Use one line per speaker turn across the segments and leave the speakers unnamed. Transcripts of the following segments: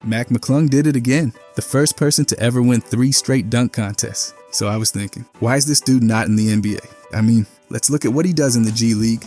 Mac McClung did it again, the first person to ever win 3 straight dunk contests. So I was thinking, why is this dude not in the NBA? I mean, let's look at what he does in the G League.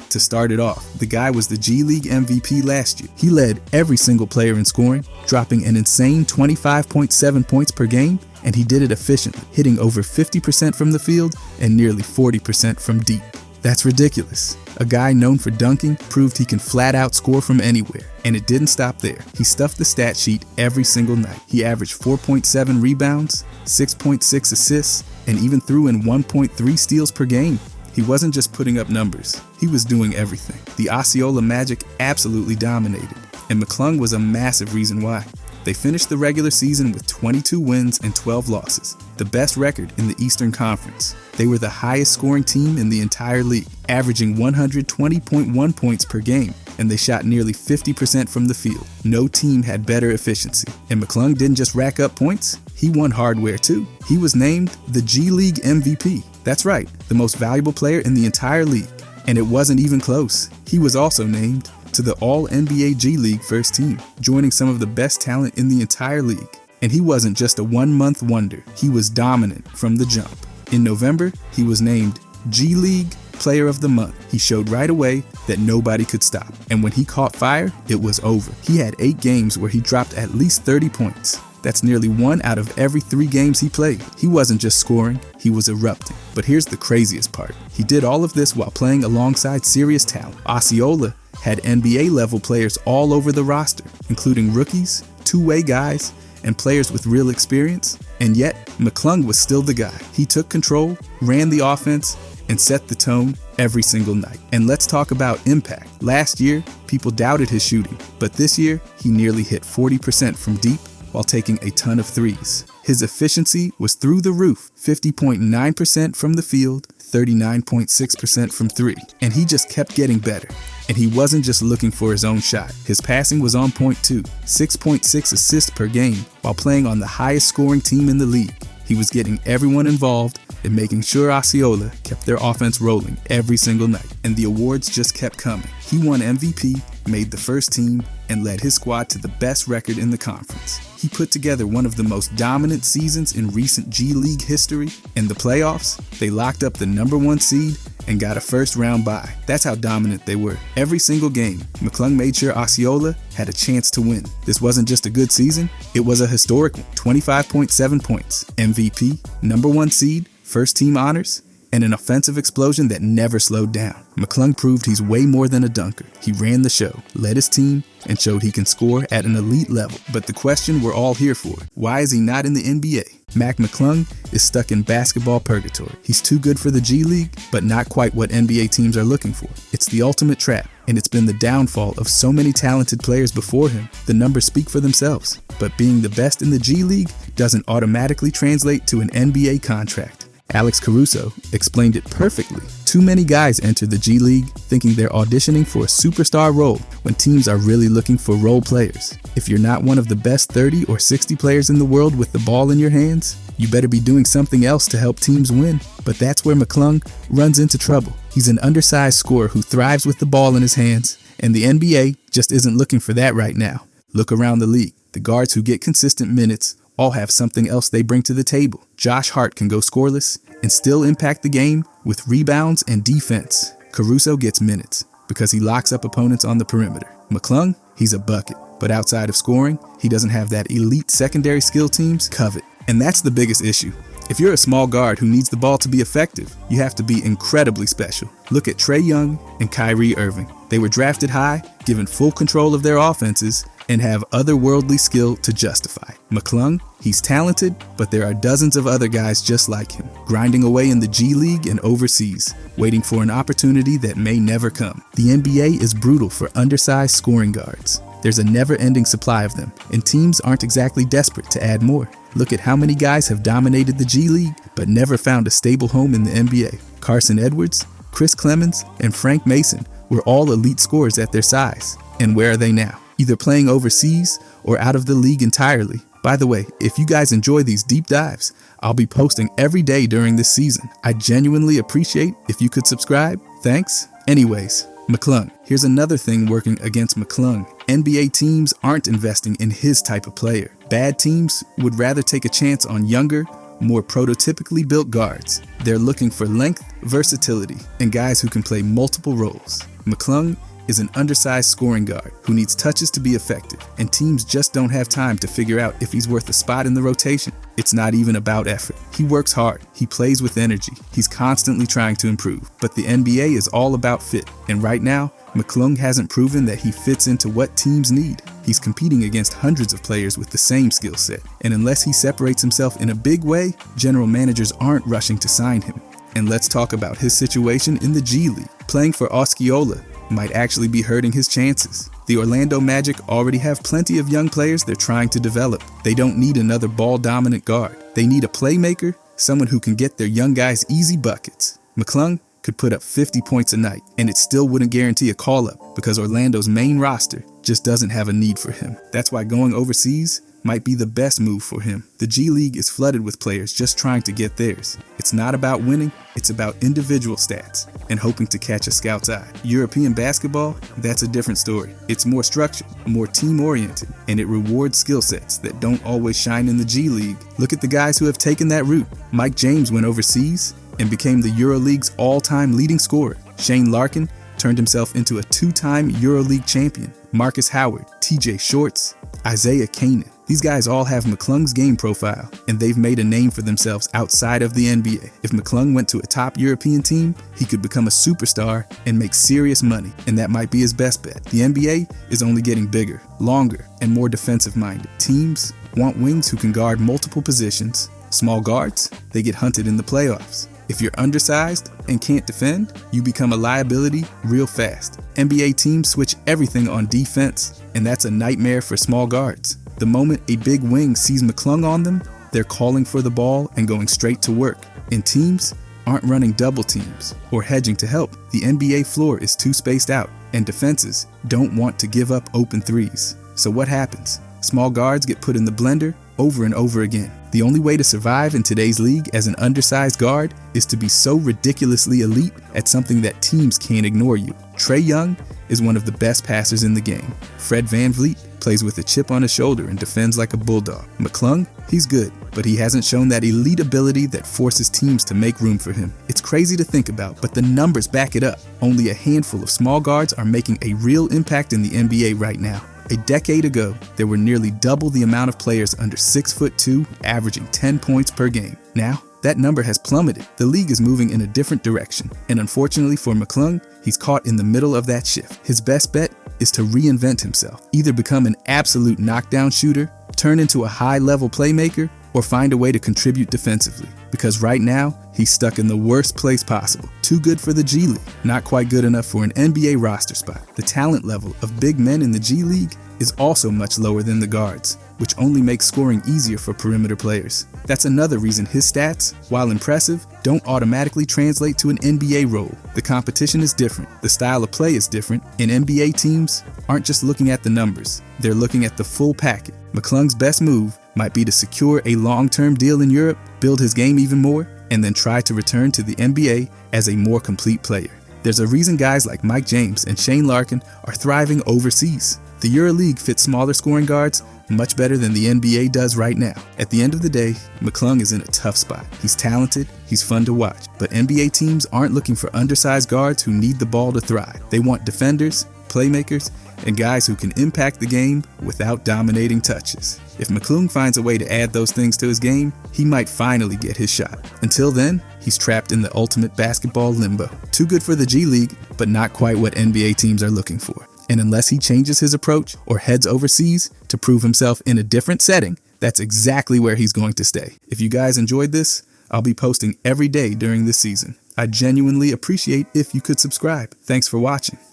To start it off, the guy was the G League MVP last year. He led every single player in scoring, dropping an insane 25.7 points per game, and he did it efficiently, hitting over 50% from the field and nearly 40% from deep. That's ridiculous. A guy known for dunking proved he can flat out score from anywhere. And it didn't stop there. He stuffed the stat sheet every single night. He averaged 4.7 rebounds, 6.6 assists, and even threw in 1.3 steals per game. He wasn't just putting up numbers. He was doing everything. The Osceola Magic absolutely dominated. And McClung was a massive reason why. They finished the regular season with 22 wins and 12 losses, the best record in the Eastern Conference. They were the highest scoring team in the entire league, averaging 120.1 points per game, and they shot nearly 50% from the field. No team had better efficiency. And McClung didn't just rack up points, he won hardware too. He was named the G League MVP. That's right, the most valuable player in the entire league. And it wasn't even close. He was also named to the All-NBA G League first team, joining some of the best talent in the entire league. And he wasn't just a one-month wonder, he was dominant from the jump. In November, he was named G League Player of the Month. He showed right away that nobody could stop. And when he caught fire, it was over. He had 8 games where he dropped at least 30 points. That's nearly 1 out of every 3 games he played. He wasn't just scoring, he was erupting. But here's the craziest part. He did all of this while playing alongside serious talent. Osceola had NBA-level players all over the roster, including rookies, two-way guys, and players with real experience. And yet, McClung was still the guy. He took control, ran the offense, and set the tone every single night. And let's talk about impact. Last year, people doubted his shooting, but this year, he nearly hit 40% from deep while taking a ton of threes. His efficiency was through the roof, 50.9% from the field, 39.6% from 3. And he just kept getting better. And he wasn't just looking for his own shot. His passing was on point too, 6.6 assists per game, while playing on the highest scoring team in the league. He was getting everyone involved and making sure Osceola kept their offense rolling every single night. And the awards just kept coming. He won MVP, made the first team, and led his squad to the best record in the conference. He put together one of the most dominant seasons in recent G League history. In the playoffs, they locked up the #1 seed and got a first-round bye. That's how dominant they were. Every single game, McClung made sure Osceola had a chance to win. This wasn't just a good season, it was a historic one. 25.7 points, MVP, #1 seed, first-team honors, and an offensive explosion that never slowed down. McClung proved he's way more than a dunker. He ran the show, led his team, and showed he can score at an elite level. But the question we're all here for, why is he not in the NBA? Mac McClung is stuck in basketball purgatory. He's too good for the G League, but not quite what NBA teams are looking for. It's the ultimate trap, and it's been the downfall of so many talented players before him. The numbers speak for themselves, but being the best in the G League doesn't automatically translate to an NBA contract. Alex Caruso explained it perfectly. Too many guys enter the G League thinking they're auditioning for a superstar role when teams are really looking for role players. If you're not one of the best 30 or 60 players in the world with the ball in your hands, you better be doing something else to help teams win. But that's where McClung runs into trouble. He's an undersized scorer who thrives with the ball in his hands, and the NBA just isn't looking for that right now. Look around the league. The guards who get consistent minutes all have something else they bring to the table. Josh Hart can go scoreless and still impact the game with rebounds and defense. Caruso gets minutes because he locks up opponents on the perimeter. McClung, he's a bucket, but outside of scoring, he doesn't have that elite secondary skill teams covet. And that's the biggest issue. If you're a small guard who needs the ball to be effective, you have to be incredibly special. Look at Trae Young and Kyrie Irving. They were drafted high, given full control of their offenses, and have otherworldly skill to justify. McClung, he's talented, but there are dozens of other guys just like him, grinding away in the G League and overseas, waiting for an opportunity that may never come. The NBA is brutal for undersized scoring guards. There's a never-ending supply of them, and teams aren't exactly desperate to add more. Look at how many guys have dominated the G League, but never found a stable home in the NBA. Carson Edwards, Chris Clemens, and Frank Mason were all elite scorers at their size. And where are they now? Either playing overseas or out of the league entirely. By the way, if you guys enjoy these deep dives, I'll be posting every day during this season. I genuinely appreciate if you could subscribe. Thanks. Anyways, McClung. Here's another thing working against McClung NBA teams aren't investing in his type of player. Bad teams would rather take a chance on younger, more prototypically built guards. They're looking for length, versatility, and guys who can play multiple roles. McClung is an undersized scoring guard who needs touches to be effective, and teams just don't have time to figure out if he's worth a spot in the rotation. It's not even about effort. He works hard, he plays with energy, he's constantly trying to improve. But the NBA is all about fit, and right now, McClung hasn't proven that he fits into what teams need. He's competing against hundreds of players with the same skill set, and unless he separates himself in a big way, general managers aren't rushing to sign him. And let's talk about his situation in the G League. Playing for Osceola might actually be hurting his chances. The Orlando Magic already have plenty of young players they're trying to develop. They don't need another ball-dominant guard. They need a playmaker, someone who can get their young guys easy buckets. McClung could put up 50 points a night, and it still wouldn't guarantee a call-up because Orlando's main roster just doesn't have a need for him. That's why going overseas might be the best move for him. The G League is flooded with players just trying to get theirs. It's not about winning, it's about individual stats and hoping to catch a scout's eye. European basketball, that's a different story. It's more structured, more team-oriented, and it rewards skill sets that don't always shine in the G League. Look at the guys who have taken that route. Mike James went overseas and became the EuroLeague's all-time leading scorer. Shane Larkin turned himself into a two-time EuroLeague champion. Marcus Howard, TJ Shorts, Isaiah Kanan. These guys all have McClung's game profile, and they've made a name for themselves outside of the NBA. If McClung went to a top European team, he could become a superstar and make serious money, and that might be his best bet. The NBA is only getting bigger, longer, and more defensive-minded. Teams want wings who can guard multiple positions. Small guards, they get hunted in the playoffs. If you're undersized and can't defend, you become a liability real fast. NBA teams switch everything on defense, and that's a nightmare for small guards. The moment a big wing sees McClung on them, they're calling for the ball and going straight to work. And teams aren't running double teams or hedging to help. The NBA floor is too spaced out, and defenses don't want to give up open threes. So what happens? Small guards get put in the blender over and over again. The only way to survive in today's league as an undersized guard is to be so ridiculously elite at something that teams can't ignore you. Trae Young is one of the best passers in the game. Fred VanVleet plays with a chip on his shoulder and defends like a bulldog. McClung, he's good, but he hasn't shown that elite ability that forces teams to make room for him. It's crazy to think about, but the numbers back it up. Only a handful of small guards are making a real impact in the NBA right now. A decade ago, there were nearly double the amount of players under 6'2", averaging 10 points per game. Now, that number has plummeted. The league is moving in a different direction, and unfortunately for McClung, he's caught in the middle of that shift. His best bet is to reinvent himself, either become an absolute knockdown shooter, turn into a high-level playmaker, or find a way to contribute defensively. Because right now, he's stuck in the worst place possible. Too good for the G League, not quite good enough for an NBA roster spot. The talent level of big men in the G League is also much lower than the guards, which only makes scoring easier for perimeter players. That's another reason his stats, while impressive, don't automatically translate to an NBA role. The competition is different, the style of play is different, and NBA teams aren't just looking at the numbers, they're looking at the full package. McClung's best move might be to secure a long-term deal in Europe, build his game even more, and then try to return to the NBA as a more complete player. There's a reason guys like Mike James and Shane Larkin are thriving overseas. The EuroLeague fits smaller scoring guards much better than the NBA does right now. At the end of the day, McClung is in a tough spot. He's talented, he's fun to watch, but NBA teams aren't looking for undersized guards who need the ball to thrive. They want defenders, playmakers, and guys who can impact the game without dominating touches. If McClung finds a way to add those things to his game, he might finally get his shot. Until then, he's trapped in the ultimate basketball limbo. Too good for the G League, but not quite what NBA teams are looking for. And unless he changes his approach or heads overseas to prove himself in a different setting, that's exactly where he's going to stay. If you guys enjoyed this, I'll be posting every day during this season. I genuinely appreciate if you could subscribe. Thanks for watching.